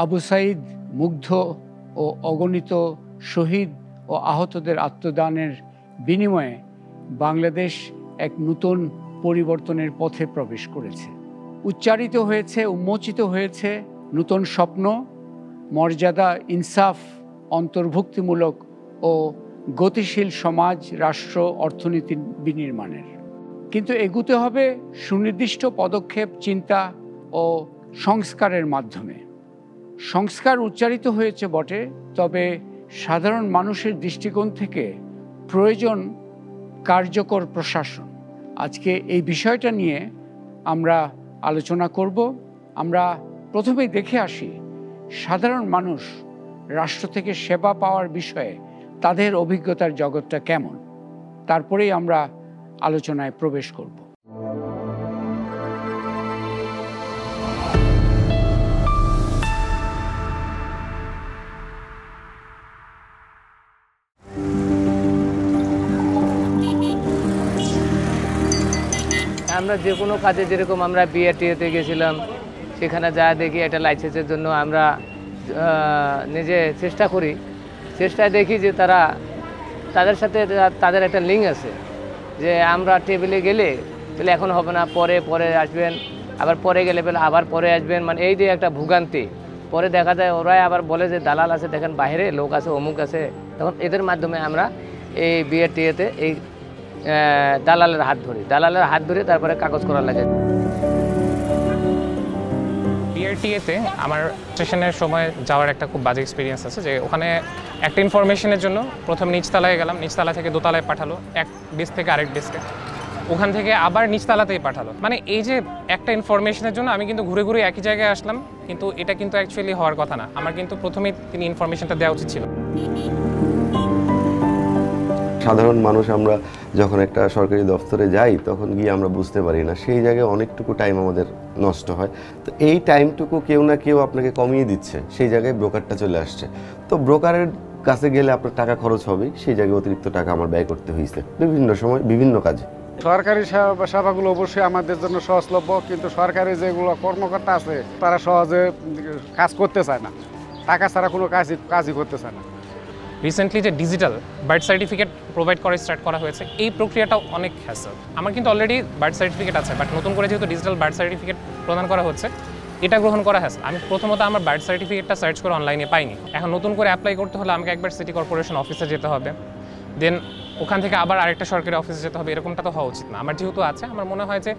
আবু সাঈদ মুগ্ধ ও অগণিত শহীদ ও আহতদের আত্মদানের বিনিময়ে বাংলাদেশ এক নতুন পরিবর্তনের পথে প্রবেশ করেছে। উচ্চারিত হয়েছে, উন্মোচিত হয়েছে নতুন স্বপ্ন, মর্যাদা, ইনসাফ, অন্তর্ভুক্তিমূলক ও গতিশীল সমাজ, রাষ্ট্র, অর্থনীতি বিনির্মাণের। কিন্তু এগুতে হবে সুনির্দিষ্ট পদক্ষেপ, চিন্তা ও সংস্কারের মাধ্যমে। সংস্কার উচ্চারিত হয়েছে বটে, তবে সাধারণ মানুষের দৃষ্টিকোণ থেকে প্রয়োজন কার্যকর প্রশাসন। আজকে এই বিষয়টা নিয়ে আমরা আলোচনা করব। আমরা প্রথমেই দেখে আসি সাধারণ মানুষ রাষ্ট্র থেকে সেবা পাওয়ার বিষয়ে তাদের অভিজ্ঞতার জগৎটা কেমন, তারপরেই আমরা আলোচনায় প্রবেশ করব। আমরা যে কোনো কাজে, যেরকম আমরা বিআরটিএতে গেছিলাম, সেখানে যা দেখি একটা লাইসেন্সের জন্য আমরা নিজে চেষ্টা করি। চেষ্টায় দেখি যে তাদের সাথে তাদের একটা লিঙ্ক আছে, যে আমরা টেবিলে গেলে তাহলে এখন হবে না, পরে আসবেন, আবার পরে গেলে বলে আবার পরে আসবেন, মানে এই যে একটা ভোগান্তি। পরে দেখা যায় ওরাই আবার বলে যে দালাল আছে, দেখেন বাইরে লোক আছে, অমুক আছে। তখন এদের মাধ্যমে আমরা এই বিআরটিএতে এই দালালের হাত ধরে তারপরে কাগজ করা লাগে। বিআরটিএতে আমার স্টেশনের সময় যাওয়ার একটা খুব বাজে এক্সপিরিয়েন্স আছে, যে ওখানে একটা ইনফরমেশনের জন্য প্রথম নিচতলায় গেলাম, নিচতলা থেকে দোতলায় পাঠালো, এক ডেস্ক থেকে আরেক ডেস্কে, ওখান থেকে আবার নিচতলাতেই পাঠালো। মানে এই যে একটা ইনফরমেশনের জন্য আমি কিন্তু ঘুরে ঘুরে একই জায়গায় আসলাম, কিন্তু এটা কিন্তু অ্যাকচুয়ালি হওয়ার কথা না। আমার কিন্তু প্রথমেই তিনি ইনফরমেশনটা দেওয়া উচিত ছিল। সাধারণ মানুষ আমরা যখন একটা সরকারি দপ্তরে যাই, তখন গিয়ে আমরা বুঝতে পারি না, সেই জায়গায় অনেকটুকু টাইম আমাদের নষ্ট হয়। তো এই টাইমটুকু কেউ না কেউ আপনাকে কমিয়ে দিচ্ছে, সেই জায়গায় ব্রোকারটা চলে আসছে। তো ব্রোকারের কাছে গেলে আপনার টাকা খরচ হবেই, সেই জায়গায় অতিরিক্ত টাকা আমার ব্যয় করতে হয়েছে বিভিন্ন সময় বিভিন্ন কাজে। সরকারি সেবাগুলো অবশ্যই আমাদের জন্য সহজলভ্য, কিন্তু সরকারি যেগুলো কর্মকর্তা আছে তারা সহজে কাজ করতে চায় না, টাকা ছাড়া কোনো কাজই করতে চায় না। রিসেন্টলি যে ডিজিটাল বার্থ সার্টিফিকেট প্রোভাইড করা স্টার্ট করা হয়েছে, এই প্রক্রিয়াটাও অনেক হ্যাসেল। আমার কিন্তু অলরেডি বার্থ সার্টিফিকেট আছে, বাট নতুন করে যেহেতু ডিজিটাল বার্থ সার্টিফিকেট প্রদান করা হচ্ছে, এটা গ্রহণ করা হ্যাসেল। আমি প্রথমত আমার বার্থ সার্টিফিকেটটা সার্চ করে অনলাইনে পাইনি। এখন নতুন করে অ্যাপ্লাই করতে হলে আমাকে একবার সিটি কর্পোরেশন অফিসে যেতে হবে, দেন ওখান থেকে আবার আরেকটা সরকারি অফিসে যেতে হবে। এরকমটা তো হওয়া উচিত না। আমার যেহেতু আছে, আমার মনে হয় যে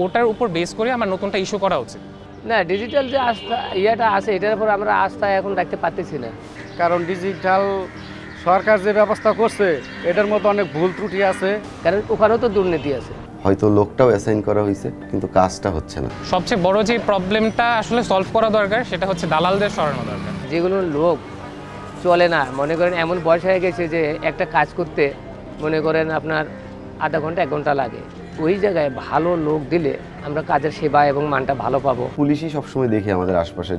ওটার উপর বেস করে আমার নতুনটা ইস্যু করা উচিত। না, ডিজিটাল যে আস্থা আছে, এটার উপর আমরা আস্থা এখন রাখতে পারতেছি না। কারণ ডিজিটাল সরকার যে ব্যবস্থা করছে, এটার মধ্যে অনেক ভুল ত্রুটি আছে, কারণ ওখানেও তো দুর্নীতি আছে। হয়তো লোকটাও অ্যাসাইন করা হয়েছে, কিন্তু কাজটা হচ্ছে না। সবচেয়ে বড় যে প্রবলেমটা আসলে সলভ করা দরকার, সেটা হচ্ছে দালালদের সরানো দরকার। যেগুলো লোক চলে না, মনে করেন এমন বয়স হয়ে গেছে যে একটা কাজ করতে মনে করেন আপনার আধা ঘন্টা 1 ঘন্টা লাগে, ওই জায়গায় ভালো লোক দিলে আমরা কাজের সেবা এবং মানটা ভালো পাবো। পুলিশই সবসময় দেখি আমাদের আশপাশে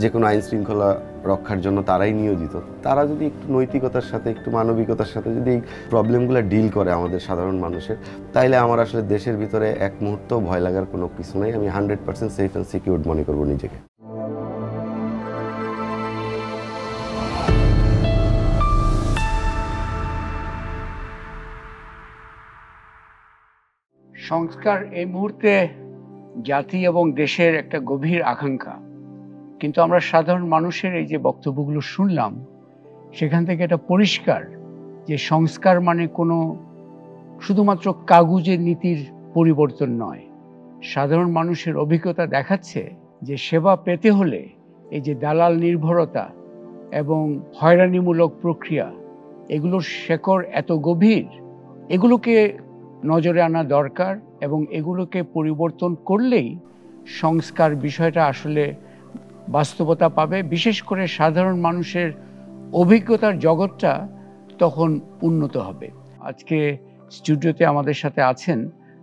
যে কোনো আইন শৃঙ্খলা রক্ষার জন্য তারাই নিয়োজিত। তারা যদি একটু নৈতিকতার সাথে, একটু মানবিকতার সাথে যদি এই প্রবলেমগুলো ডিল করে আমাদের সাধারণ মানুষের, তাইলে আমার আসলে দেশের ভিতরে এক মুহূর্ত ভয় লাগার কোনো কিছু নেই। আমি 100% সেফ অ্যান্ড সিকিউরড মনে করবো নিজেকে। সংস্কার এই মুহূর্তে জাতি এবং দেশের একটা গভীর আকাঙ্ক্ষা, কিন্তু আমরা সাধারণ মানুষের এই যে বক্তব্যগুলো শুনলাম, সেখান থেকে এটা পরিষ্কার যে সংস্কার মানে কোনো শুধুমাত্র কাগজের নীতির পরিবর্তন নয়। সাধারণ মানুষের অভিজ্ঞতা দেখাচ্ছে যে সেবা পেতে হলে এই যে দালাল নির্ভরতা এবং হয়রানিমূলক প্রক্রিয়া, এগুলোর শেকড় এত গভীর, এগুলোকে নজরে আনা দরকার এবং এগুলোকে পরিবর্তন করলেই সংস্কার বিষয়টা আসলে বাস্তবতা পাবে। বিশেষ করে সাধারণ মানুষের অভিজ্ঞতার জগৎটা তখন উন্নত হবে। আজকে স্টুডিওতে আমাদের সাথে আছেন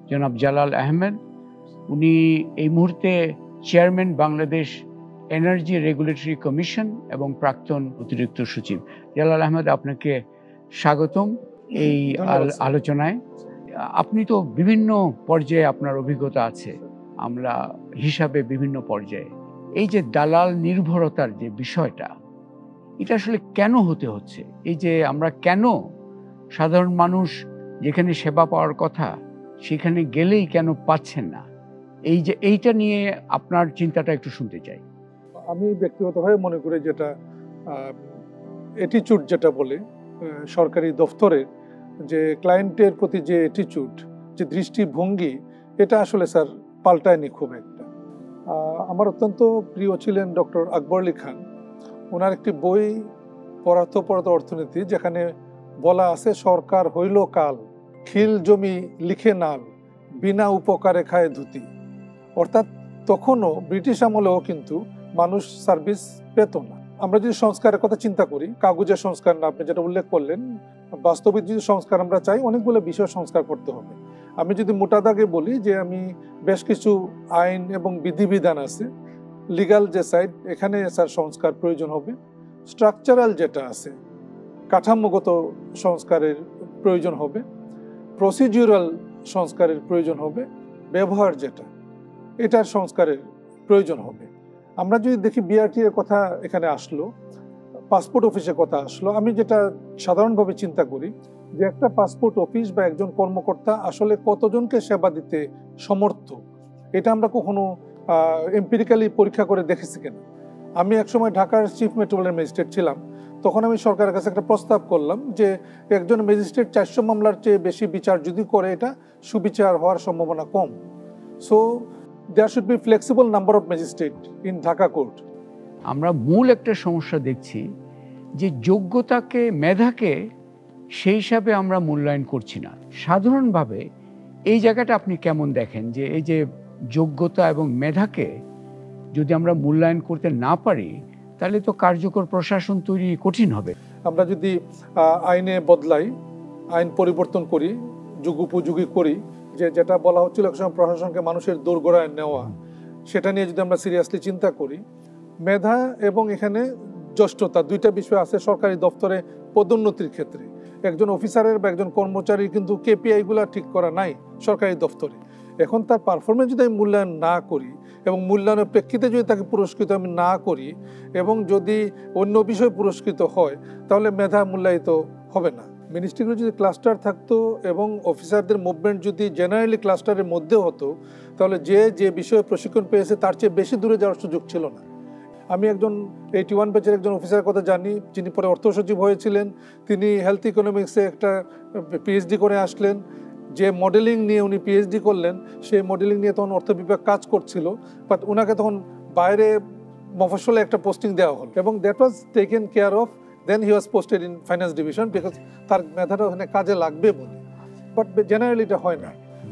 জনাব জালাল আহমেদ। উনি এই মুহূর্তে chairman Bangladesh energy regulatory commission এবং প্রাক্তন অতিরিক্ত সচিব। জালাল আহমেদ, আপনাকে স্বাগতম এই আলোচনায়। আপনি তো বিভিন্ন পর্যায়ে আপনার অভিজ্ঞতা আছে, আমরা হিসাবে বিভিন্ন পর্যায়ে। এই যে দালাল নির্ভরতার যে বিষয়টা, এটা আসলে কেন হতে হচ্ছে? এই যে আমরা কেন সাধারণ মানুষ যেখানে সেবা পাওয়ার কথা সেখানে গেলেই কেন পাচ্ছেন না, এই যে এইটা নিয়ে আপনার চিন্তাটা একটু শুনতে চাই। আমি ব্যক্তিগতভাবে মনে করি যেটা অ্যাটিচিউড যেটা বলে সরকারি দফতরের যে ক্লায়েন্টের প্রতি যে অ্যাটিচিউড, যে দৃষ্টিভঙ্গি, এটা আসলে স্যার পাল্টায়নি খুব একটা। আমার অত্যন্ত প্রিয় ছিলেন ডক্টর আকবর আলী খান। ওনার একটি বই পরার্থপরত অর্থনীতি, যেখানে বলা আছে সরকার হইল কাল, খিল জমি লিখে নাল, বিনা উপকারে খায় ধুতি। অর্থাৎ তখনও ব্রিটিশ আমলেও কিন্তু মানুষ সার্ভিস পেত না। আমরা যদি সংস্কারের কথা চিন্তা করি, কাগজের সংস্কার না, আপনি যেটা উল্লেখ করলেন, বাস্তবিক যদি সংস্কার আমরা চাই, অনেকগুলো বিষয় সংস্কার করতে হবে। আমি যদি মোটা দাগে বলি যে আমি বেশ কিছু আইন এবং বিধিবিধান আছে, লিগাল যে সাইড, এখানে স্যার সংস্কার প্রয়োজন হবে। স্ট্রাকচারাল যেটা আছে, কাঠামোগত সংস্কারের প্রয়োজন হবে। প্রসিডিউরাল সংস্কারের প্রয়োজন হবে। ব্যবহার যেটা, এটার সংস্কারের প্রয়োজন হবে। আমরা যদি দেখি বিআরটি এর কথা এখানে আসলো, পাসপোর্ট অফিসের কথা আসলো, আমি যেটা সাধারণভাবে চিন্তা করি যে একটা পাসপোর্ট অফিস বা একজন কর্মকর্তা আসলে কতজনকে সেবা দিতে সমর্থ, এটা আমরা কখনো এম্পিরিক্যালি পরীক্ষা করে দেখেছি কিনা। আমি একসময় ঢাকার চিফ মেট্রোপলিটন ম্যাজিস্ট্রেট ছিলাম, তখন আমি সরকারের কাছে একটা প্রস্তাব করলাম যে একজন ম্যাজিস্ট্রেট 400 মামলার চেয়ে বেশি বিচার যদি করে, এটা সুবিচার হওয়ার সম্ভাবনা কম। So there should be flexible number of magistrate in Dhaka court. আমরা মূল একটা সমস্যা দেখছি যে যোগ্যতাকে, মেধাকে সেই হিসাবে আমরা মূল্যায়ন করছি না। সাধারণভাবে এই জায়গাটা আপনি কেমন দেখেন যে এই যে যোগ্যতা এবং মেধাকে যদি আমরা মূল্যায়ন করতে না পারি, তাহলে তো কার্যকর প্রশাসন তৈরি কঠিন হবে। আমরা যদি আইনে বদলাই, আইন পরিবর্তন করি, যুগোপযোগী করি, যেটা বলা হচ্ছিল একসময় প্রশাসনকে মানুষের দোরগোড়ায় নেওয়া, সেটা নিয়ে যদি আমরা সিরিয়াসলি চিন্তা করি, মেধা এবং এখানে জ্যেষ্ঠতা দুইটা বিষয় আছে সরকারি দপ্তরে পদোন্নতির ক্ষেত্রে। একজন অফিসারের বা একজন কর্মচারীর কিন্তু কেপিআইগুলো ঠিক করা নাই সরকারি দপ্তরে। এখন তার পারফরমেন্স যদি আমি মূল্যায়ন না করি এবং মূল্যায়নের প্রেক্ষিতে যদি তাকে পুরস্কৃত আমি না করি, এবং যদি অন্য বিষয় পুরস্কৃত হয়, তাহলে মেধা মূল্যায়িত হবে না। মিনিস্ট্রিগুলো যদি ক্লাস্টার থাকতো এবং অফিসারদের মুভমেন্ট যদি জেনারেলি ক্লাস্টারের মধ্যে হতো, তাহলে যে বিষয়ে প্রশিক্ষণ পেয়েছে তার চেয়ে বেশি দূরে যাওয়ার সুযোগ ছিল না। আমি একজন 81 ব্যাচের একজন অফিসারের কথা জানি, যিনি পরে অর্থ সচিব হয়েছিলেন। তিনি হেলথ ইকোনমিক্সে একটা পিএইচডি করে আসলেন। যে মডেলিং নিয়ে উনি পিএইচডি করলেন, সেই মডেলিং নিয়ে তখন অর্থ বিভাগ কাজ করছিল, বাট ওনাকে তখন বাইরে মফস্বলে একটা পোস্টিং দেওয়া হলো, এবং that was taken care of. Then he was posted in finance division, because তার মেধাটা ওখানে কাজে লাগবে বলে। বাট জেনারেলি এটা হয় না।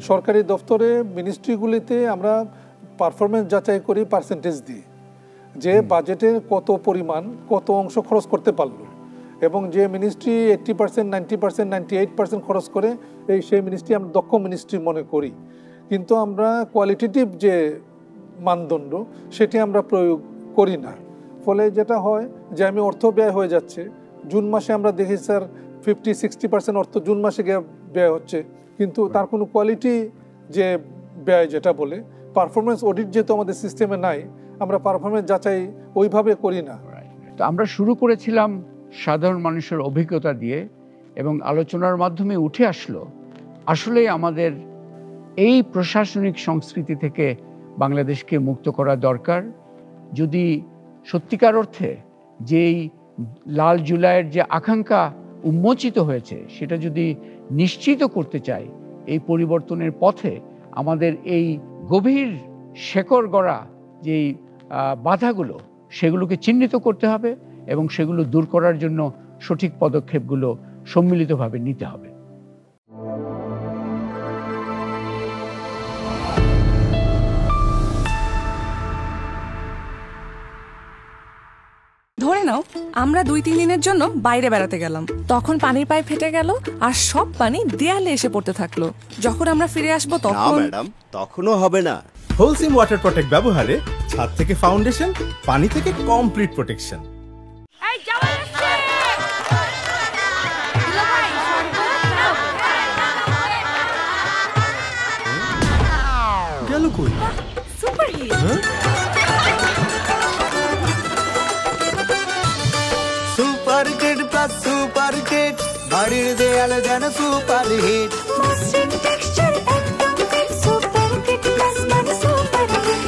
সরকারি দপ্তরে, মিনিস্ট্রিগুলিতে আমরা পারফরমেন্স যাচাই করি পার্সেন্টেজ দিয়ে, যে বাজেটের কত পরিমাণ, কত অংশ খরচ করতে পারলো, এবং যে মিনিস্ট্রি 80%, 90%, 98% খরচ করে, সেই মিনিস্ট্রি আমরা দক্ষ মিনিস্ট্রি মনে করি। কিন্তু আমরা কোয়ালিটেটিভ যে মানদণ্ড, সেটি আমরা প্রয়োগ করি না। ফলে যেটা হয় যে আমি অর্থ ব্যয় হয়ে যাচ্ছে, জুন মাসে আমরা দেখি স্যার 50-60% অর্থ জুন মাসে ব্যয় হচ্ছে, কিন্তু তার কোনো কোয়ালিটি যে ব্যয় যেটা বলে, পারফরমেন্স অডিট যেহেতু আমাদের সিস্টেমে নাই, আমরা পারফরমেন্স যাচাই ওইভাবে করি না। তো আমরা শুরু করেছিলাম সাধারণ মানুষের অভিজ্ঞতা দিয়ে, এবং আলোচনার মাধ্যমে উঠে আসলো আসলে আমাদের এই প্রশাসনিক সংস্কৃতি থেকে বাংলাদেশকে মুক্ত করা দরকার। যদি সত্যিকার অর্থে যেই লাল জুলাইয়ের যে আকাঙ্ক্ষা উন্মোচিত হয়েছে, সেটা যদি নিশ্চিত করতে চাই, এই পরিবর্তনের পথে আমাদের এই গভীর শেকড় গড়া যেই বাধাগুলো, সেগুলোকে চিহ্নিত করতে হবে এবং সেগুলো দূর করার জন্য সঠিক পদক্ষেপগুলো সম্মিলিতভাবে নিতে হবে। ধরে নাও আমরা 2-3 দিনের জন্য বাইরে বেড়াতে গেলাম, তখন পানির পাইপ ফেটে গেল আর সব পানি দেয়ালে এসে পড়তে থাকলো। যখন আমরা ফিরে আসবো তখন ম্যাডাম তখনও হবে না। হোলসিম ওয়াটার প্রটেক্ট ব্যবহারে ছাদ থেকে ফাউন্ডেশন, পানি থেকে কমপ্লিট প্রোটেকশন। গেল কই? সুপারহিট। দেয়ালে যেন সুপার হিট মসৃণ টেক্সচার একদম ফিট সুপার কিট প্লাস মানে সুপার হিট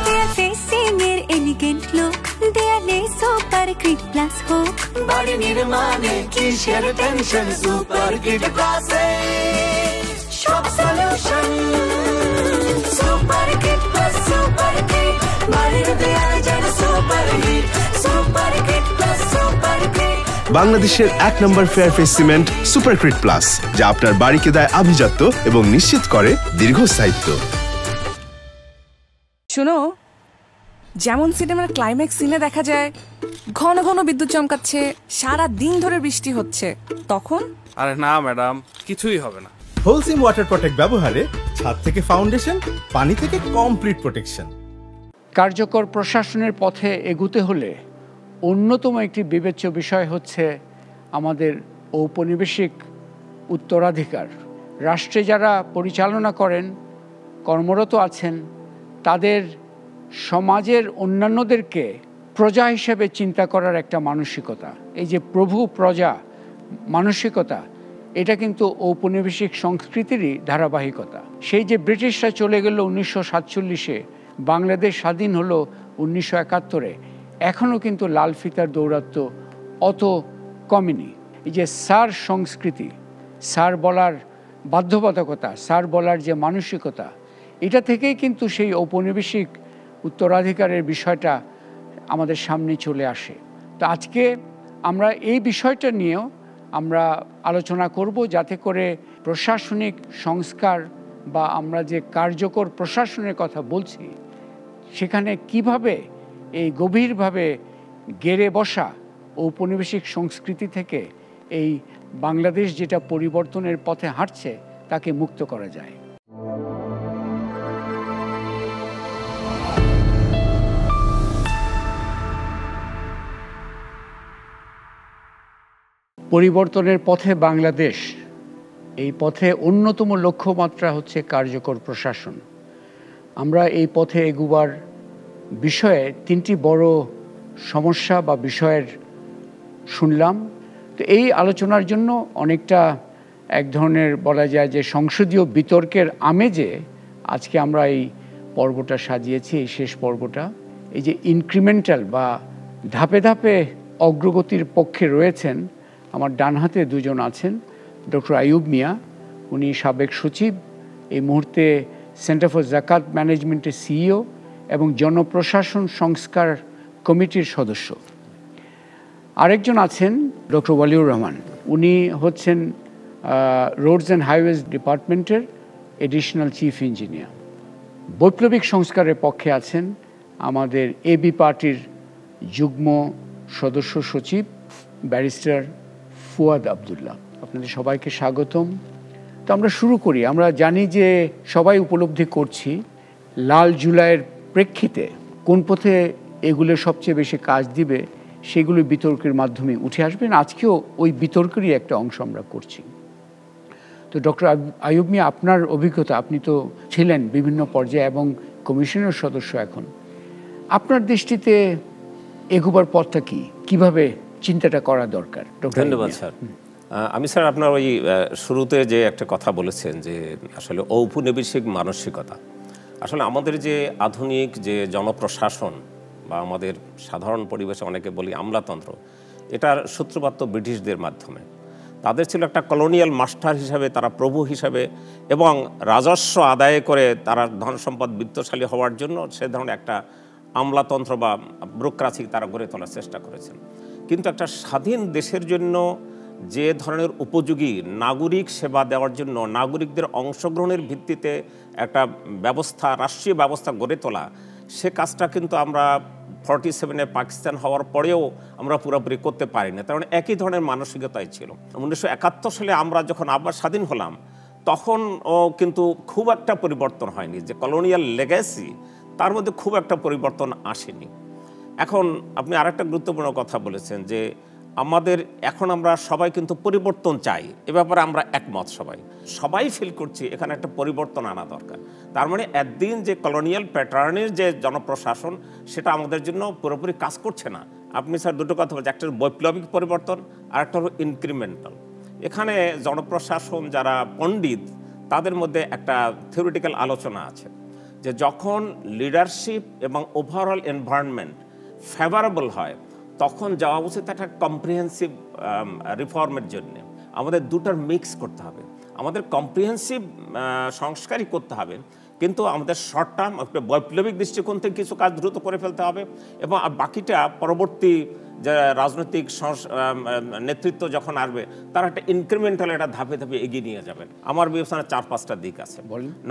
দেয়াল ফেসিং এর এলিগেন্ট লুক দেয়ালে সুপার কিট প্লাস হোক বাড়ি নির্মাণে কিসের টেনশন সুপার কিট প্লাসে সব solution Supercrete plus Supercrete বাড়ির দেয়ালে যেন super hit Supercrete plus Supercrete বাংলাদেশের 1 number fairface cement Supercrete plus, যা আপনার বাড়িকে দেয় আভিজাত্য এবং নিশ্চিত করে দীর্ঘস্থায়িত্ব। শোনো, যেমন সিনেমার ক্লাইম্যাক্স সিনে দেখা যায় ঘন ঘন বিদ্যুৎ চমকাচ্ছে, সারা দিন ধরে বৃষ্টি হচ্ছে, তখন আরে না ম্যাডাম, কিছুই হবে না। হোলসিম ওয়াটার প্রটেক্ট ব্যবহারে ছাদ থেকে ফাউন্ডেশন, পানি থেকে কমপ্লিট প্রোটেকশন। কার্যকর প্রশাসনের পথে এগুতে হলে অন্যতম একটি বিবেচ্য বিষয় হচ্ছে আমাদের ঔপনিবেশিক উত্তরাধিকার। রাষ্ট্রে যারা পরিচালনা করেন, কর্মরত আছেন, তাদের সমাজের অন্যান্যদেরকে প্রজা হিসেবে চিন্তা করার একটা মানসিকতা, এই যে প্রভু প্রজা মানসিকতা, এটা কিন্তু ঔপনিবেশিক সংস্কৃতিরই ধারাবাহিকতা। সেই যে ব্রিটিশরা চলে গেল 1947-এ, বাংলাদেশ স্বাধীন হলো 1971-এ, এখনও কিন্তু লাল ফিতার দৌরাত্ম্য অত কমেনি। এই যে স্যার সংস্কৃতি, স্যার বলার বাধ্যবাধকতা, স্যার বলার যে মানসিকতা, এটা থেকেই কিন্তু সেই ঔপনিবেশিক উত্তরাধিকারের বিষয়টা আমাদের সামনে চলে আসে। তো আজকে আমরা এই বিষয়টা নিয়েও আমরা আলোচনা করব, যাতে করে প্রশাসনিক সংস্কার বা আমরা যে কার্যকর প্রশাসনের কথা বলছি, সেখানে কিভাবে এই গভীরভাবে গেড়ে বসা ঔপনিবেশিক সংস্কৃতি থেকে এই বাংলাদেশ যেটা পরিবর্তনের পথে হাঁটছে তাকে মুক্ত করা যায়। পরিবর্তনের পথে বাংলাদেশ, এই পথে অন্যতম লক্ষ্যমাত্রা হচ্ছে কার্যকর প্রশাসন। আমরা এই পথে এগুবার বিষয়ে 3টি বড় সমস্যা বা বিষয়ের শুনলাম। তো এই আলোচনার জন্য অনেকটা এক ধরনের বলা যায় যে সংসদীয় বিতর্কের আমেজে আজকে আমরা এই পর্বটা সাজিয়েছি, এই শেষ পর্বটা। এই যে ইনক্রিমেন্টাল বা ধাপে ধাপে অগ্রগতির পক্ষে রয়েছেন, আমার ডান হাতে দুজন আছেন, ডক্টর আইয়ুব মিয়া, উনি সাবেক সচিব, এই মুহূর্তে সেন্টার ফর জাকাত ম্যানেজমেন্টের সিইও এবং জনপ্রশাসন সংস্কার কমিটির সদস্য। আরেকজন আছেন ডক্টর ওয়ালিউর রহমান, উনি হচ্ছেন রোডস অ্যান্ড হাইওয়েজ ডিপার্টমেন্টের এডিশনাল চিফ ইঞ্জিনিয়ার। বৈপ্লবিক সংস্কারের পক্ষে আছেন আমাদের এবি পার্টির যুগ্ম সদস্য সচিব ব্যারিস্টার ফুয়াদ আবদুল্লাহ। আপনাদের সবাইকে স্বাগতম। তো আমরা শুরু করি। আমরা জানি যে সবাই উপলব্ধি করছি লাল জুলাইয়ের প্রেক্ষিতে কোন পথে এগুলো সবচেয়ে বেশি কাজ দিবে, সেগুলো বিতর্কের মাধ্যমে উঠে আসবেন। আজকেও ওই বিতর্কেরই একটা অংশ আমরা করছি। তো ডক্টর আইয়ুব মিয়া, আপনার অভিজ্ঞতা, আপনি তো ছিলেন বিভিন্ন পর্যায়ে এবং কমিশনের সদস্য এখন, আপনার দৃষ্টিতে এগোবার পথটা কি, কিভাবে চিন্তাটা করা দরকার? ধন্যবাদ স্যার। আমি স্যার আপনার ওই শুরুতে যে একটা কথা বলেছেন যে আসলে ঔপনিবেশিক মানসিকতা, আসলে আমাদের যে আধুনিক যে জনপ্রশাসন বা আমাদের সাধারণ পরিবেশে অনেকে বলি আমলাতন্ত্র, এটার সূত্রপাত তো ব্রিটিশদের মাধ্যমে। তাদের ছিল একটা কলোনিয়াল মাস্টার হিসাবে, তারা প্রভু হিসাবে এবং রাজস্ব আদায় করে তারা ধন সম্পদ বিত্তশালী হওয়ার জন্য সে ধরনের একটা আমলাতন্ত্র বা ব্যুরোক্রাসি তারা গড়ে তোলার চেষ্টা করেছেন। কিন্তু একটা স্বাধীন দেশের জন্য যে ধরনের উপযোগী নাগরিক সেবা দেওয়ার জন্য নাগরিকদের অংশগ্রহণের ভিত্তিতে একটা ব্যবস্থা, রাষ্ট্রীয় ব্যবস্থা গড়ে তোলা, সে কাজটা কিন্তু আমরা 47-এ পাকিস্তান হওয়ার পরেও আমরা পুরোপুরি করতে পারি না। তার মানে একই ধরনের মানসিকতাই ছিল। 1971 সালে আমরা যখন আবার স্বাধীন হলাম, তখন কিন্তু খুব একটা পরিবর্তন হয়নি। যে কলোনিয়াল লেগাসি, তার মধ্যে খুব একটা পরিবর্তন আসেনি। এখন আপনি আরেকটা গুরুত্বপূর্ণ কথা বলেছেন যে আমাদের এখন আমরা সবাই কিন্তু পরিবর্তন চাই, এ ব্যাপারে আমরা একমত। সবাই ফিল করছি এখানে একটা পরিবর্তন আনা দরকার। তার মানে একদিন যে কলোনিয়াল প্যাটার্নের যে জনপ্রশাসন, সেটা আমাদের জন্য পুরোপুরি কাজ করছে না। আপনি স্যার দুটো কথা বলছেন, একটা হলো বৈপ্লবিক পরিবর্তন আর একটা হলো ইনক্রিমেন্টাল। এখানে জনপ্রশাসন যারা পণ্ডিত তাদের মধ্যে একটা থিওরিটিক্যাল আলোচনা আছে যে যখন লিডারশিপ এবং ওভারঅল এনভায়রনমেন্ট ফেভারেবল হয় তখন যাওয়া উচিত একটা কম্প্রিহেন্সিভ রিফর্মের জন্য। আমাদের দুটার মিক্স করতে হবে, আমাদের কম্প্রিহেন্সিভ সংস্কারই করতে হবে, কিন্তু আমাদের শর্ট টার্ম একটা বৈপ্লবিক দৃষ্টিকোণ থেকে কিছু কাজ দ্রুত করে ফেলতে হবে এবং বাকিটা পরবর্তী যে রাজনৈতিক নেতৃত্ব যখন আসবে তারা একটা ইনক্রিমেন্টাল একটা ধাপে ধাপে এগিয়ে নিয়ে যাবেন। আমার বিবেচনায় 4-5টা দিক আছে।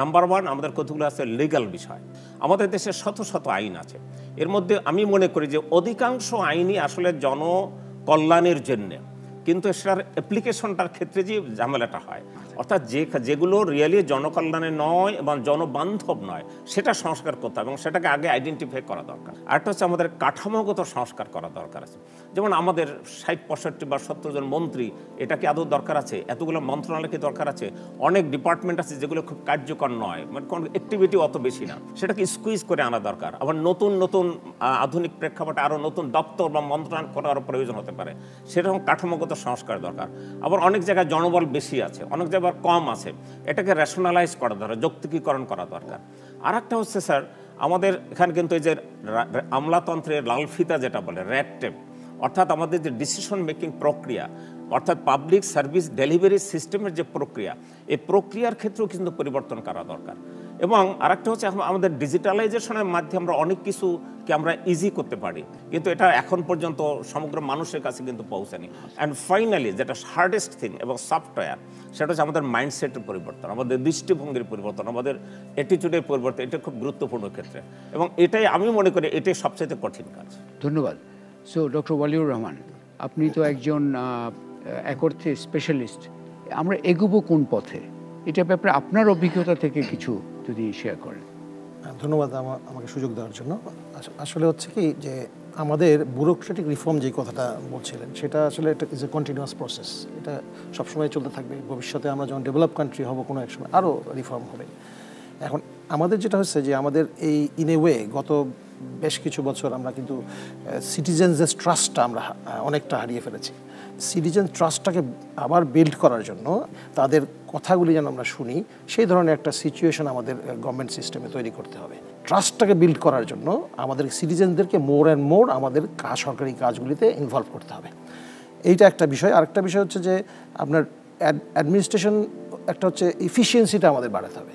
নাম্বার 1, আমাদের কতগুলো আছে লিগ্যাল বিষয়। আমাদের দেশে শত শত আইন আছে, এর মধ্যে আমি মনে করি যে অধিকাংশ আইনই আসলে জনকল্যাণের জন্যে, কিন্তু সেটার অ্যাপ্লিকেশনটার ক্ষেত্রে যে ঝামেলাটা হয়, অর্থাৎ যেগুলো রিয়েলি জনকল্যাণে নয় এবং জনবান্ধব নয় সেটা সংস্কার করতে হবে এবং সেটাকে আগে আইডেন্টিফাই করা দরকার। আরেকটা হচ্ছে আমাদের কাঠামোগত সংস্কার করা দরকার আছে। যেমন আমাদের 60-65 বা 70 জন মন্ত্রী, এটা কি আদৌ দরকার আছে? এতগুলো মন্ত্রণালয় কি দরকার আছে? অনেক ডিপার্টমেন্ট আছে যেগুলো খুব কার্যকর নয়, মানে কোনো অ্যাক্টিভিটি অত বেশি না, সেটাকে স্কুইজ করে আনা দরকার। আবার নতুন নতুন আধুনিক প্রেক্ষাপটে আরও নতুন দপ্তর বা মন্ত্রণালয় করার প্রয়োজন হতে পারে, সেরকম কাঠামোগত সংস্কার দরকার। আবার অনেক জায়গায় জনবল বেশি আছে, অনেক জায়গায় কম আছে, এটাকে রেশনালাইজ করা দরকার, যৌক্তিকীকরণ করা দরকার। আর একটা হচ্ছে স্যার, আমাদের এখানে কিন্তু এই যে আমলাতন্ত্রের লাল ফিতা যেটা বলে রেড টেপ, অর্থাৎ আমাদের যে ডিসিশন মেকিং প্রক্রিয়া, অর্থাৎ পাবলিক সার্ভিস ডেলিভারি সিস্টেমের যে প্রক্রিয়া, এই প্রক্রিয়ার ক্ষেত্রেও কিন্তু পরিবর্তন করা দরকার। এবং আরেকটা হচ্ছে আমাদের ডিজিটালাইজেশনের মাধ্যমে আমরা অনেক কিছুকে আমরা ইজি করতে পারি, কিন্তু এটা এখন পর্যন্ত সমগ্র মানুষের কাছে কিন্তু পৌঁছায়নি। অ্যান্ড ফাইনালি যেটা হার্ডেস্ট থিং এবং সফটওয়্যার, সেটা হচ্ছে আমাদের মাইন্ডসেটের পরিবর্তন, আমাদের দৃষ্টিভঙ্গির পরিবর্তন, আমাদের অ্যাটিটিউডের পরিবর্তন। এটা খুব গুরুত্বপূর্ণ ক্ষেত্রে এবং এটাই আমি মনে করি এটাই সবচেয়ে কঠিন কাজ। ধন্যবাদ। সো ডক্টর ওয়ালিউর রহমান, আপনি তো একজন এক অর্থে স্পেশালিস্ট, আমরা এগোবো কোন পথে, এটা ব্যাপারে আপনার অভিজ্ঞতা থেকে কিছু যদি শেয়ার করেন। ধন্যবাদ আমাকে সুযোগ দেওয়ার জন্য। আসলে হচ্ছে কি যে আমাদের ব্যুরোক্রেটিক রিফর্ম যে কথাটা বলছিলেন, সেটা আসলে এটা ইজ এ কন্টিনিউয়াস প্রসেস, এটা সবসময় চলতে থাকবে। ভবিষ্যতে আমরা যখন ডেভেলপ কান্ট্রি হব কোনো এক সময় আরও রিফর্ম হবে। এখন আমাদের যেটা হচ্ছে যে আমাদের এই ইন এ ওয়ে গত বেশ কিছু বছর আমরা কিন্তু সিটিজেনসদের ট্রাস্টটা আমরা অনেকটা হারিয়ে ফেলেছি। সিটিজেন ট্রাস্টটাকে আবার বিল্ড করার জন্য তাদের কথাগুলি যেন আমরা শুনি, সেই ধরনের একটা সিচুয়েশন আমাদের গভর্নমেন্ট সিস্টেমে তৈরি করতে হবে। ট্রাস্টটাকে বিল্ড করার জন্য আমাদের সিটিজেনদেরকে মোর অ্যান্ড মোর আমাদের সরকারি কাজগুলিতে ইনভলভ করতে হবে, এইটা একটা বিষয়। আরেকটা বিষয় হচ্ছে যে আপনার অ্যাডমিনিস্ট্রেশন একটা হচ্ছে এফিসিয়েন্সিটা আমাদের বাড়াতে হবে।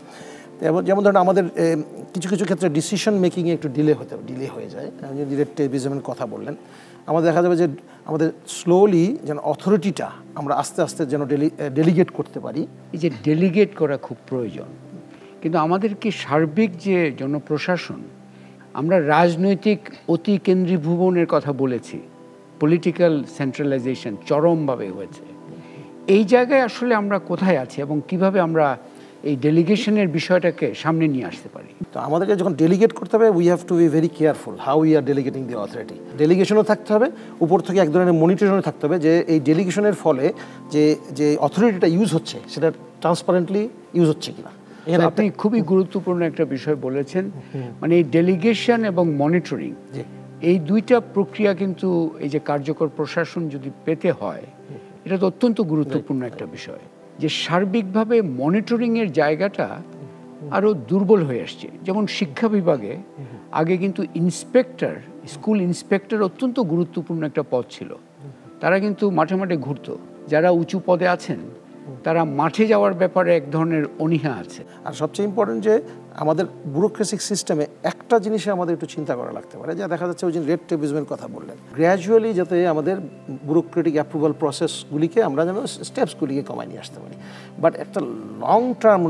যেমন ধরুন আমাদের কিছু কিছু ক্ষেত্রে ডিসিশন মেকিংয়ে একটু ডিলে হয়ে যায়। যদি রেড টেপিজমের কথা বললেন, আমাদের দেখা যাবে যে আমাদের স্লোলি যেন অথরিটিটা আমরা আস্তে আস্তে যেন ডেলিগেট করতে পারি। এই যে ডেলিগেট করা খুব প্রয়োজন, কিন্তু আমাদের কি সার্বিক যে জনপ্রশাসন, আমরা রাজনৈতিক অতি কেন্দ্রীভূবনের কথা বলেছি, পলিটিক্যাল সেন্ট্রালাইজেশন চরমভাবে হয়েছে, এই জায়গায় আসলে আমরা কোথায় আছি এবং কিভাবে আমরা এই ডেলিগেশনের বিষয়টাকে সামনে নিয়ে আসতে পারি? তো আমাদেরকে যখন ডেলিগেট করতে হবে, we have to be very careful how we are delegating the authority. ডেলিগেশনও থাকতে হবে, উপর থেকে এক ধরনের মনিটরিংও থাকতে হবে যে এই ডেলিগেশনের ফলে যে অথরিটিটা ইউজ হচ্ছে সেটা ট্রান্সপারেন্টলি ইউজ হচ্ছে কিনা। আপনি খুবই গুরুত্বপূর্ণ একটা বিষয় বলেছেন, মানে এই ডেলিগেশন এবং মনিটরিং, এই দুইটা প্রক্রিয়া কিন্তু এই যে কার্যকর প্রশাসন যদি পেতে হয়, এটা তো অত্যন্ত গুরুত্বপূর্ণ একটা বিষয়। যে সার্বিকভাবে মনিটরিংয়ের জায়গাটা আরও দুর্বল হয়ে আসছে। যেমন শিক্ষা বিভাগে আগে কিন্তু ইন্সপেক্টর, স্কুল ইন্সপেক্টর অত্যন্ত গুরুত্বপূর্ণ একটা পদ ছিল, তারা কিন্তু মাঠে মাঠে ঘুরতো। যারা উঁচু পদে আছেন তারা মাঠে যাওয়ার ব্যাপারে এক ধরনের অনীহা আছে। আর সবচেয়ে ইম্পর্টেন্ট যে আমাদের ব্যুরোক্রেসিক সিস্টেমে একটা জিনিসে আমাদের একটু চিন্তা করা লাগতে পারে, যা দেখা যাচ্ছে ওই যে রেড টেপিজমের কথা বললেন, গ্র্যাজুয়ালি যাতে আমাদের ব্যুরোক্রেটিক অ্যাপ্রুভাল প্রসেসগুলিকে আমরা যেন স্টেপসগুলিকে কমায় নিয়ে আসতে পারি। বাট একটা লং টার্ম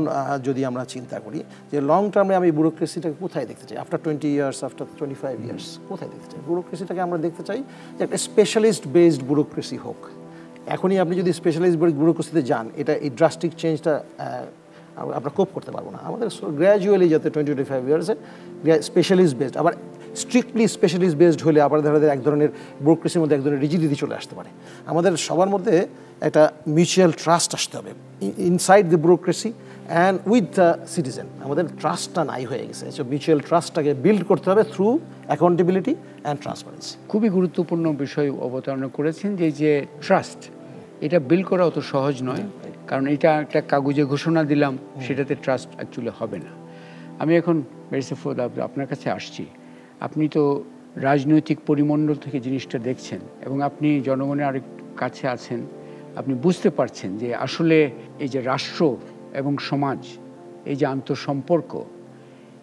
যদি আমরা চিন্তা করি, যে লং টার্মে আমি ব্যুরোক্রেসিটাকে কোথায় দেখতে চাই, আফটার 20 ইয়ার্স, আফটার 25 ইয়ার্স কোথায় দেখতে চাই? ব্যুরোক্রেসিটাকে আমরা দেখতে চাই যে একটা স্পেশালিস্ট বেসড ব্যুরোক্রেসি হোক। এখনই আপনি যদি স্পেশালাইজড ব্যুরোক্রেসিতে যান, এটা এই ড্রাস্টিক চেঞ্জটা আমরা কোপ করতে পারবো না। আমাদের গ্র্যাজুয়ালি যাতে 20-25 ইয়ার্সে স্পেশালিস্ট বেসড, আবার স্ট্রিক্টলি স্পেশালিস্ট বেসড হলে আবার দেখা যায় এক ধরনের ব্যুরোক্রেসির মধ্যে এক ধরনের রিজিডিটি চলে আসতে পারে। আমাদের সবার মধ্যে একটা মিউচুয়াল ট্রাস্ট আসতে হবে inside the bureaucracy and with the citizen. আমাদের ট্রাস্টটা নাই হয়ে গেছে, মিউচুয়াল ট্রাস্টটাকে বিল্ড করতে হবে থ্রু অ্যাকাউন্টেবিলিটি অ্যান্ড ট্রান্সপারেন্সি। খুবই গুরুত্বপূর্ণ বিষয় অবতারণা করেছেন যে যে ট্রাস্ট, এটা বিল্ড করা অত সহজ নয়, কারণ এটা একটা কাগজে ঘোষণা দিলাম, সেটাতে ট্রাস্ট অ্যাকচুয়ালি হবে না। আমি এখন ব্যারিস্টার ফুয়াদ আপনার কাছে আসছি। আপনি তো রাজনৈতিক পরিমণ্ডল থেকে জিনিসটা দেখছেন এবং আপনি জনগণের আরেক কাছে আছেন, আপনি বুঝতে পারছেন যে আসলে এই যে রাষ্ট্র এবং সমাজ, এই যে আন্তঃসম্পর্ক,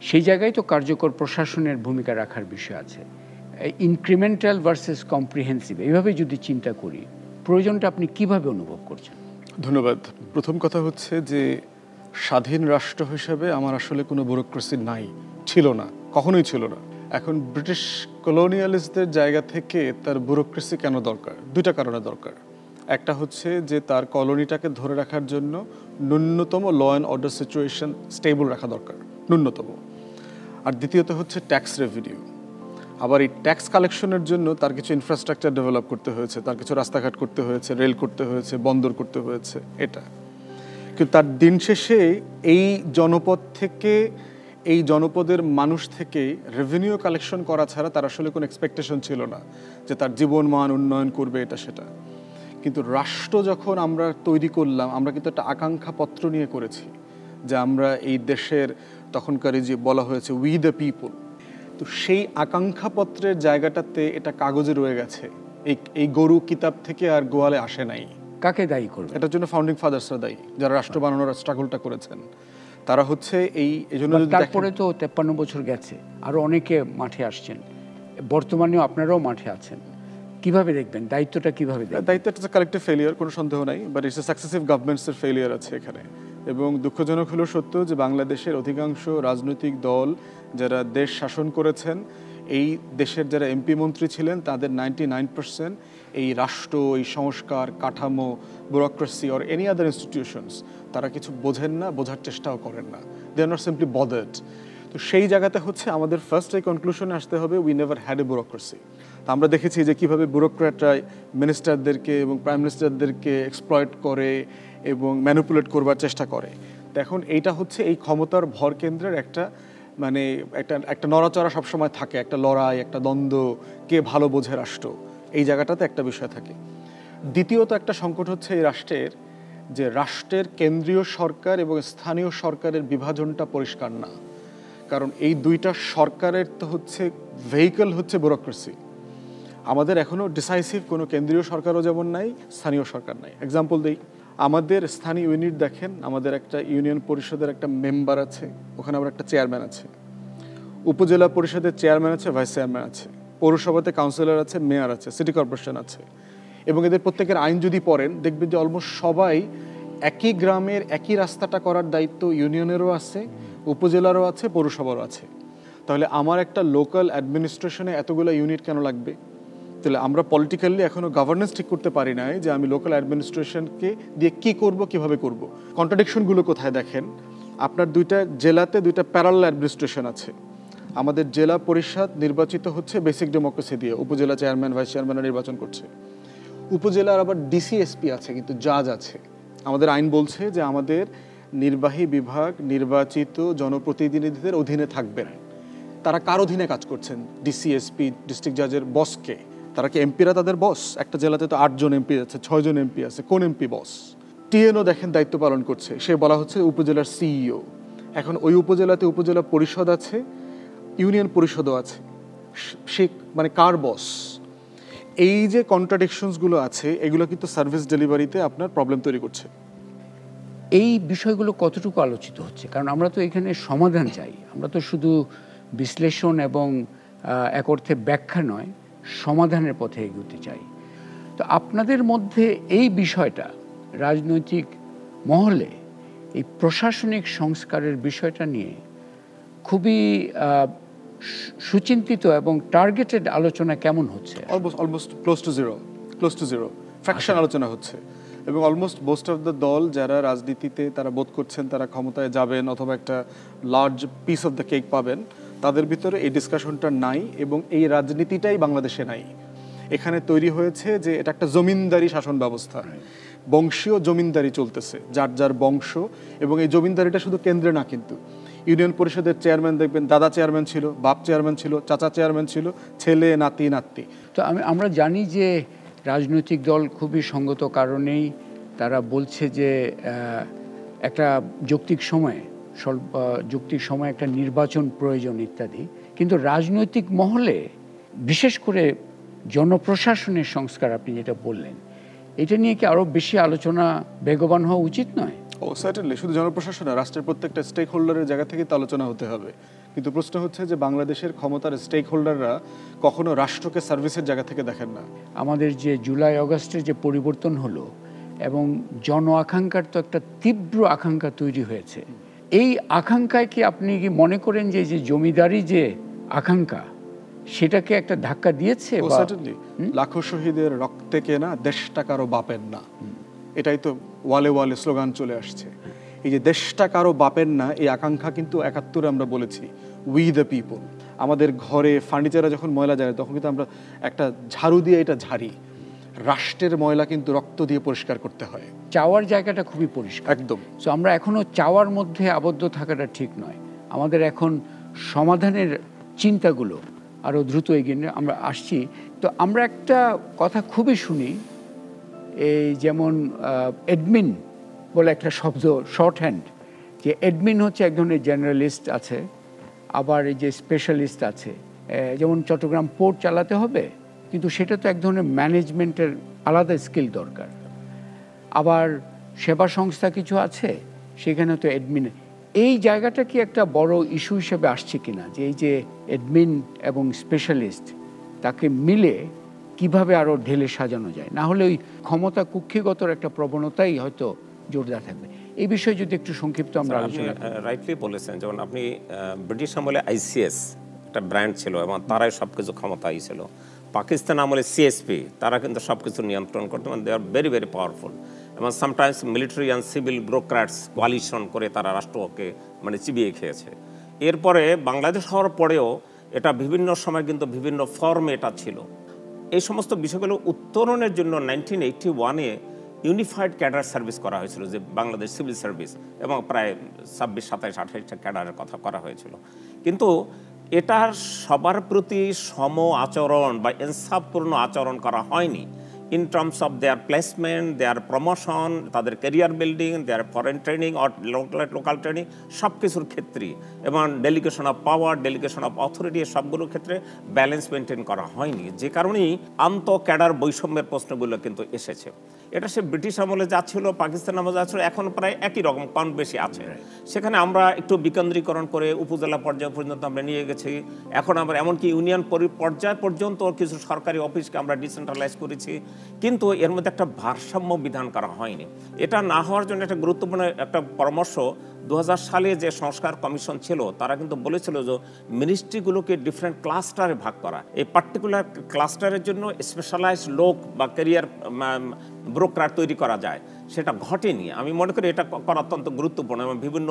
সেই জায়গায় তো কার্যকর প্রশাসনের ভূমিকা রাখার বিষয় আছে। ইনক্রিমেন্টাল ভার্সেস কম্প্রিহেন্সিভ, এইভাবে যদি চিন্তা করি, প্রয়োজনটা আপনি কিভাবে অনুভব করছেন? ধন্যবাদ। প্রথম কথা হচ্ছে যে স্বাধীন রাষ্ট্র হিসেবে আমার আসলে কোনো ব্যুরোক্রেসি নাই, ছিল না, কখনোই ছিল না। এখন ব্রিটিশ কলোনিয়ালিস্টদের জায়গা থেকে তার ব্যুরোক্রেসি কেন দরকার? দুইটা কারণে দরকার। একটা হচ্ছে যে তার কলোনিটাকে ধরে রাখার জন্য ন্যূনতম law and order situation stable রাখা দরকার, ন্যূনতম। আর দ্বিতীয়ত হচ্ছে ট্যাক্স রেভিনিউ। আবার এই ট্যাক্স কালেকশনের জন্য তার কিছু ইনফ্রাস্ট্রাকচার ডেভেলপ করতে হয়েছে, তার কিছু রাস্তাঘাট করতে হয়েছে, রেল করতে হয়েছে, বন্দর করতে হয়েছে, এটা। কিন্তু তার দিন শেষে এই জনপদ থেকে, এই জনপদের মানুষ থেকে রেভিনিউ কালেকশন করা ছাড়া তার আসলে কোনো এক্সপেকটেশন ছিল না যে তার জীবন মান উন্নয়ন করবে, এটা সেটা। কিন্তু রাষ্ট্র যখন আমরা তৈরি করলাম, আমরা কিন্তু একটা আকাঙ্ক্ষা পত্র নিয়ে করেছি যে আমরা এই দেশের, তখনকার যে বলা হয়েছে উই দ্য পিপল, তো সেই আকাঙ্ক্ষাপত্রের জায়গাটাতে এটা কাগজে রয়ে গেছে। এই গরু কিতাব থেকে আর গোয়ালে আসে নাই। কাকে দায়ী করবে এটার জন্য ফাউন্ডিং ফাদার্সরা দায়ী, যারা রাষ্ট্র বানানোর স্ট্রাগলটা করেছেন। তারা হচ্ছে এই জন্য। তারপরে তো 53 বছর গেছে, আরো অনেকে মাঠে আসছেন, বর্তমানেও আপনারাও মাঠে আছেন। কিভাবে দেখবেন দায়িত্বটা? কিভাবে দেখবেন দায়িত্বটা? কালেক্টিভ ফেলিয়ার, কোনো সন্দেহ নাই, বাট ইটস সাকসেসিভ গভর্নমেন্টসের ফেলিয়ার আছে এখানে। এবং দুঃখজনক হলো সত্য যে বাংলাদেশের অধিকাংশ রাজনৈতিক দল যারা দেশ শাসন করেছেন, এই দেশের যারা এমপি মন্ত্রী ছিলেন, তাদের 99% এই রাষ্ট্র, এই সংস্কার, কাঠামো, bureaucracy or any other institutions, তারা কিছু বোঝেন না, বোঝার চেষ্টাও করেন না। দে আর নট সিম্পলি বদার্ড। তো সেই জায়গাতে হচ্ছে আমাদের ফার্স্ট এই কনক্লুশনে আসতে হবে, we never had a bureaucracy. তা আমরা দেখেছি যে কীভাবে ব্যুরোক্র্যাটরা মিনিস্টারদেরকে এবং প্রাইম মিনিস্টারদেরকে এক্সপ্লয়েট করে এবং ম্যানিপুলেট করবার চেষ্টা করে। তো এখন এইটা হচ্ছে এই ক্ষমতার ভর কেন্দ্রের একটা, মানে একটা নড়াচড়া সবসময় থাকে, একটা লড়াই, একটা দ্বন্দ্ব, কে ভালো বোঝে রাষ্ট্র, এই জায়গাটাতে একটা বিষয় থাকে। দ্বিতীয়ত একটা সংকট হচ্ছে এই রাষ্ট্রের, যে রাষ্ট্রের কেন্দ্রীয় সরকার এবং স্থানীয় সরকারের বিভাজনটা পরিষ্কার না। কারণ এই দুইটা সরকারের তো হচ্ছে ভেহিকল হচ্ছে ব্যুরোক্রেসি। আমাদের এখনও ডিসাইসিভ কোনো কেন্দ্রীয় সরকারও যেমন নাই, স্থানীয় সরকার নাই। এক্সাম্পল দিই, আমাদের স্থানীয় ইউনিট দেখেন, আমাদের একটা ইউনিয়ন পরিষদের একটা মেম্বার আছে, ওখানে আবার একটা চেয়ারম্যান আছে। উপজেলা পরিষদের চেয়ারম্যান আছে, ভাইস চেয়ারম্যান আছে। পৌরসভাতে কাউন্সিলর আছে, মেয়র আছে, সিটি কর্পোরেশন আছে। এবং এদের প্রত্যেকের আইন যদি পড়েন, দেখবেন যে অলমোস্ট সবাই একই গ্রামের একই রাস্তাটা করার দায়িত্ব ইউনিয়নেরও আছে, উপজেলারও আছে, পৌরসভারও আছে। তাহলে আমার একটা লোকাল অ্যাডমিনিস্ট্রেশনে এতগুলো ইউনিট কেন লাগবে? তাহলে আমরা পলিটিক্যালি এখনও গভর্নেন্স ঠিক করতে পারি নাই যে আমি লোকাল অ্যাডমিনিস্ট্রেশনকে দিয়ে কী করব, কীভাবে করব। কন্ট্রাডিকশনগুলো কোথায় দেখেন, আপনার দুইটা জেলাতে দুইটা প্যারালাল অ্যাডমিনিস্ট্রেশন আছে। আমাদের জেলা পরিষদ নির্বাচিত হচ্ছে বেসিক ডেমোক্রেসি দিয়ে, উপজেলা চেয়ারম্যান, ভাইস চেয়ারম্যান নির্বাচন করছে। উপজেলার আবার ডিসিএসপি আছে, কিন্তু জাজ আছে। আমাদের আইন বলছে যে আমাদের নির্বাহী বিভাগ নির্বাচিত জনপ্রতিনিধিদের অধীনে থাকবেন। তারা কার অধীনে কাজ করছেন? ডিসিএসপি, ডিস্ট্রিক্ট জাজের বসকে। তারা কি এমপিরা তাদের বস? একটা জেলাতে তো 8 জন এমপি আছে, 6 জন এমপি আছে, কোন এমপি বস? টিএনও দেখেন দায়িত্ব পালন করছে, সে বলা হচ্ছে উপজেলার সিইও। এখন ওই উপজেলাতে উপজেলা পরিষদ আছে, ইউনিয়ন পরিষদও আছে, সে মানে কার বস? এই যে কন্ট্রাডিকশনসগুলো আছে, এগুলো কিন্তু সার্ভিস ডেলিভারিতে আপনার প্রবলেম তৈরি করছে। এই বিষয়গুলো কতটুকু আলোচিত হচ্ছে? কারণ আমরা তো এখানে সমাধান চাই, আমরা তো শুধু বিশ্লেষণ এবং এক অর্থে ব্যাখ্যা নয়, সমাধানের পথে এগোতে চাই। তো আপনাদের মধ্যে এই বিষয়টা রাজনৈতিক মহলে, এই প্রশাসনিক সংস্কারের বিষয়টা নিয়ে খুবই সুচিন্তিত এবং টার্গেটেড আলোচনা কেমন হচ্ছে? Almost close two zero fraction আলোচনা হচ্ছে। এবং অলমোস্ট মোস্ট অফ দ্য দল যারা রাজনীতিতে তারা বোধ করছেন তারা ক্ষমতায় যাবেন অথবা একটা large piece of the cake পাবেন, তাদের ভিতরে এই ডিসকাশনটা নাই এবং এই রাজনীতিটাই বাংলাদেশে নাই। এখানে তৈরি হয়েছে যে এটা একটা জমিনদারি শাসন ব্যবস্থা, বংশীয় জমিনদারি চলতেছে, যার যার বংশ। এবং এই জমিনদারিটা শুধু কেন্দ্রে না, কিন্তু ইউনিয়ন পরিষদের চেয়ারম্যান দেখবেন দাদা চেয়ারম্যান ছিল, বাপ চেয়ারম্যান ছিল, চাচা চেয়ারম্যান ছিল, ছেলে নাতি নাতনি। তো আমরা জানি যে রাজনৈতিক দল খুবই সঙ্গত কারণেই তারা বলছে যে একটা যৌক্তিক সময়ে একটা নির্বাচন প্রয়োজন ইত্যাদি। কিন্তু রাজনৈতিক মহলে বিশেষ করে জনপ্রশাসনের সংস্কার আপনি যেটা বললেন, এটা নিয়ে কি আরও বেশি আলোচনা বেগবান হওয়া উচিত নয়? সার্টেনলি, শুধু জনপ্রশাসন না, রাষ্ট্রের প্রত্যেকটা স্টেক হোল্ডারের জায়গা থেকে তো আলোচনা হতে হবে। কিন্তু প্রশ্ন হচ্ছে যে বাংলাদেশের ক্ষমতার স্টেক হোল্ডাররা কখনো রাষ্ট্রকে সার্ভিসের জায়গা থেকে দেখেন না। আমাদের যে জুলাই আগস্টের যে পরিবর্তন হলো এবং জন আকাঙ্ক্ষার তো একটা তীব্র আকাঙ্ক্ষা তৈরি হয়েছে, এই আকাঙ্ক্ষায় কি আপনি কি মনে করেন যে জমিদারি যে আকাঙ্ক্ষা সেটাকে একটা ধাক্কা দিয়েছে? লাখো শহীদের রক্তে কেনা দেশটা কারো বাপের না, এটাই তো ওয়ালে ওয়ালে স্লোগান চলে আসছে। এই যে দেশটা কারো বাপের না, এই আকাঙ্ক্ষা কিন্তু ৭১ আমরা বলেছি উই দ্য পিপল। আমাদের ঘরে ফার্নিচারে যখন ময়লা যায় তখন কিন্তু আমরা একটা ঝাড়ু দিয়ে এটা ঝাড়ি। রাষ্ট্রের ময়লা কিন্তু রক্ত দিয়ে পরিষ্কার করতে হয়। চাওয়ার জায়গাটা খুবই পরিষ্কার একদম। তো আমরা এখনো চাওয়ার মধ্যে আবদ্ধ থাকাটা ঠিক নয়। আমাদের এখন সমাধানের চিন্তাগুলো আরও দ্রুত এগিয়ে নিয়ে আমরা আসছি। তো আমরা একটা কথা খুবই শুনি, এই যেমন অ্যাডমিন বলে একটা শব্দ, শর্ট হ্যান্ড, যে অ্যাডমিন হচ্ছে এক ধরনের জেনারেলিস্ট আছে, আবার এই যে স্পেশালিস্ট আছে। যেমন চট্টগ্রাম পোর্ট চালাতে হবে, কিন্তু সেটা তো এক ধরনের ম্যানেজমেন্টের আলাদা স্কিল দরকার। আবার সেবা সংস্থা কিছু আছে, সেখানে তো অ্যাডমিন। এই জায়গাটা কি একটা বড় ইস্যু হিসেবে আসছে কিনা, যে এই যে অ্যাডমিন এবং স্পেশালিস্ট তাকে মিলে কিভাবে আরও ঢেলে সাজানো যায়? না হলে ওই ক্ষমতা কুক্ষিগতর একটা প্রবণতাই হয়তো জোরদার থাকবে। এই বিষয়ে যদি একটু সংক্ষিপ্ত আমরা আলোচনা করি। রাইটলি বলেছেন, যেমন আপনি ব্রিটিশ আমলে ICS একটা ব্র্যান্ড ছিল এবং তারাই সব কিছু ক্ষমতায় ছিল। পাকিস্তান আমলে CSP, তারা কিন্তু সব কিছু নিয়ন্ত্রণ করতে, মানে they are very very powerful. এবং sometimes military and civil bureaucrats coalition করে তারা রাষ্ট্রকে মানে চিবিয়ে খেয়েছে। এরপরে বাংলাদেশ হওয়ার পরেও এটা বিভিন্ন সময় কিন্তু বিভিন্ন ফর্মে এটা ছিল। এই সমস্ত বিষয়গুলো উত্তরণের জন্য 1981-এ ইউনিফাইড ক্যাডার সার্ভিস করা হয়েছিল, যে বাংলাদেশ সিভিল সার্ভিস, এবং প্রায় 26, 27, 28টা ক্যাডারের কথা করা হয়েছিল। কিন্তু এটা সবার প্রতি সম আচরণ বা ইনসাফপূর্ণ আচরণ করা হয়নি। In terms of their placement, their promotion, তাদের career building, their foreign training or local training, সব কিছুর ক্ষেত্রেই, এবং delegation of power, delegation of authority, সবগুলোর ক্ষেত্রে ব্যালেন্স মেনটেন করা হয়নি। যে কারণেই আন্ত ক্যাডার বৈষম্যের প্রশ্নগুলো কিন্তু এসেছে। এটা সে ব্রিটিশ আমলে যা ছিল, পাকিস্তান আমলে যা ছিল, এখন প্রায় একই রকম, কম বেশি আছে। সেখানে আমরা একটু বিকেন্দ্রীকরণ করে উপজেলা পর্যায় পর্যন্ত আমরা নিয়ে গেছি। এখন আমরা এমনকি ইউনিয়ন পর্যায় পর্যন্ত কিছু সরকারি অফিসকে আমরা ডিসেন্ট্রালাইজ করেছি। কিন্তু এর মধ্যে একটা ভারসাম্য বিধান করা হয়নি। এটা না হওয়ার জন্য একটা গুরুত্বপূর্ণ একটা পরামর্শ 2000 সালে যে সংস্কার কমিশন ছিল, তারা কিন্তু বলেছিল যে মিনিস্ট্রিগুলোকে ডিফারেন্ট ক্লাস্টারে ভাগ করা। এই পার্টিকুলার ক্লাস্টারের জন্য স্পেশালাইজড লোক বা ক্যারিয়ার ব্রোকার তৈরি করা যায়, সেটা ঘটেনি। আমি মনে করি এটা করা অত্যন্ত গুরুত্বপূর্ণ এবং বিভিন্ন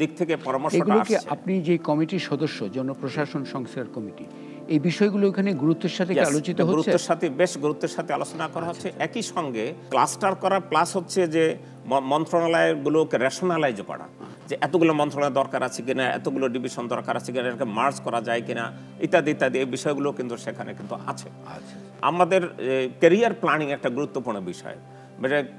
দিক থেকে পরামর্শটা আসছে। আপনি যে কমিটির সদস্য, জনপ্রশাসন সংস্কার কমিটি, এই বিষয়গুলো এখানে গুরুত্বের সাথে আলোচিত হচ্ছে? গুরুত্বের সাথে, বেশ গুরুত্বের সাথে আলোচনা করা হচ্ছে। একই সঙ্গে ক্লাস্টার করা প্লাস হচ্ছে যে মন্ত্রণালয়গুলোকে রেশনালাইজ করা, যে এতগুলো মন্ত্রণালয় দরকার আছে কিনা, এতগুলো ডিভিশন দরকার আছে কিনা, এটাকে মার্জ করা যায় কিনা, ইত্যাদি ইত্যাদি, এই বিষয়গুলো কিন্তু সেখানে কিন্তু আছে। আমাদের ক্যারিয়ার প্ল্যানিং একটা গুরুত্বপূর্ণ বিষয়।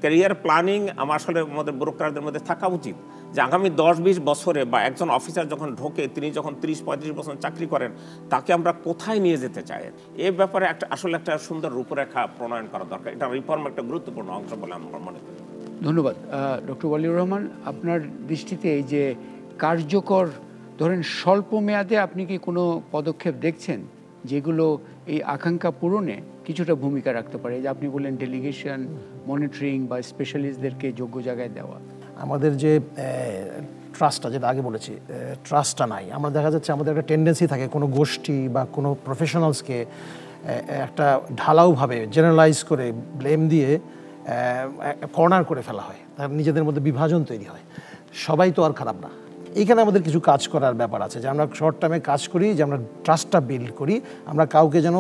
ক্যারিয়ার প্ল্যানিং আমার আসলে আমাদের ব্যুরোক্রাটদের মধ্যে থাকা উচিত, যে আগামী 10-20 বছরে বা একজন অফিসার যখন ঢোকে, তিনি যখন 30-35 বছর চাকরি করেন, তাকে আমরা কোথায় নিয়ে যেতে চাই, এই ব্যাপারে আসলে একটা সুন্দর রূপরেখা প্রণয়ন করা দরকার। এটা রিফর্ম একটা গুরুত্বপূর্ণ অংশ বলে আমরা মনে করি। ধন্যবাদ। ডক্টর ওয়ালিউর রহমান, আপনার দৃষ্টিতে এই যে কার্যকর, ধরেন স্বল্প মেয়াদে আপনি কি কোনো পদক্ষেপ দেখছেন যেগুলো এই আকাঙ্ক্ষা পূরণে কিছুটা ভূমিকা রাখতে পারে? যে আপনি বললেন ডেলিগেশন, মনিটরিং বা স্পেশালিস্টদেরকে যোগ্য জায়গায় দেওয়া। আমাদের যে ট্রাস্টটা, যেটা আগে বলেছি, ট্রাস্টটা নাই। আমরা দেখা যাচ্ছে আমাদের একটা টেন্ডেন্সি থাকে কোনো গোষ্ঠী বা কোনো প্রফেশনালসকে একটা ঢালাওভাবে জেনারেলাইজ করে ব্লেম দিয়ে কর্নার করে ফেলা হয়, তার নিজেদের মধ্যে বিভাজন তৈরি হয়। সবাই তো আর খারাপ না। এইখানে আমাদের কিছু কাজ করার ব্যাপার আছে, যে আমরা শর্ট টার্মে কাজ করি, যে আমরা ট্রাস্টটা বিল্ড করি, আমরা কাউকে যেন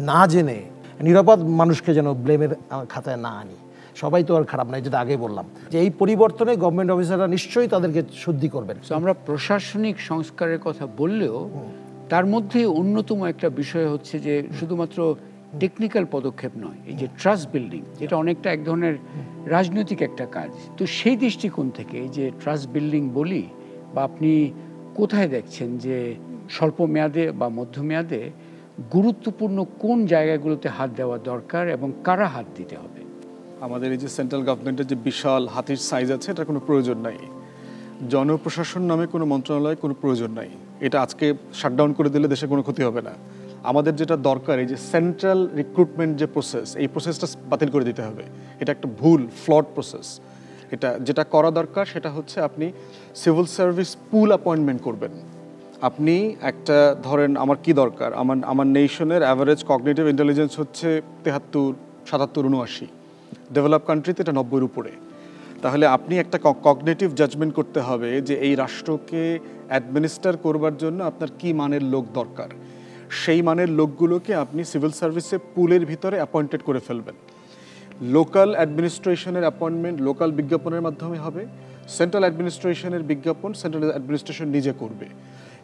না জেনে নিরাপদ মানুষকে যেন ব্লেমের খাতায় না আনি। সবাই তো আর খারাপ নাই, যেটা আগে বললাম যে এই পরিবর্তনে গভর্নমেন্ট অফিসাররা নিশ্চয়ই তাদেরকে শুদ্ধি করবেন। তো আমরা প্রশাসনিক সংস্কারের কথা বললেও তার মধ্যে অন্যতম একটা বিষয় হচ্ছে যে শুধুমাত্র টেকনিক্যাল পদক্ষেপ নয়, এই যে ট্রাস্ট বিল্ডিং, যেটা অনেকটা এক ধরনের রাজনৈতিক একটা কাজ। তো সেই দৃষ্টিকোণ থেকে এই যে ট্রাস্ট বিল্ডিং বলি, বা আপনি কোথায় দেখছেন যে স্বল্প মেয়াদে বা মধ্যমেয়াদে গুরুত্বপূর্ণ কোন জায়গাগুলোতে হাত দেওয়া দরকার এবং কারা হাত দিতে হবে? আমাদের এই যে সেন্ট্রাল গভর্নমেন্টের যে বিশাল হাতির সাইজ আছে, এটার কোনো প্রয়োজন নাই। জনপ্রশাসন নামে কোনো মন্ত্রণালয় কোনো প্রয়োজন নাই। এটা আজকে শাটডাউন করে দিলে দেশে কোনো ক্ষতি হবে না। আমাদের যেটা দরকার, এই যে সেন্ট্রাল রিক্রুটমেন্ট যে প্রসেস, এই প্রসেসটা বাতিল করে দিতে হবে। এটা একটা ভুল ফ্লড প্রসেস। এটা যেটা করা দরকার সেটা হচ্ছে আপনি সিভিল সার্ভিস পুল অ্যাপয়েন্টমেন্ট করবেন। আপনি একটা ধরেন, আমার কি দরকার, আমার নেশনের অ্যাভারেজ কগনিটিভ ইন্টেলিজেন্স হচ্ছে 73, 77, 79, ডেভেলপ কান্ট্রিতে এটা 90-এর উপরে। তাহলে আপনি একটা কগনিটিভ জাজমেন্ট করতে হবে যে এই রাষ্ট্রকে অ্যাডমিনিস্টার করবার জন্য আপনার কি মানের লোক দরকার। সেই মানের লোকগুলোকে আপনি সিভিল সার্ভিসে পুলের ভিতরে অ্যাপয়েন্টেড করে ফেলবেন। লোকাল অ্যাডমিনিস্ট্রেশনের অ্যাপয়েন্টমেন্ট লোকাল বিজ্ঞাপনের মাধ্যমে হবে। সেন্ট্রাল অ্যাডমিনিস্ট্রেশনের বিজ্ঞাপন সেন্ট্রাল অ্যাডমিনিস্ট্রেশন নিজে করবে।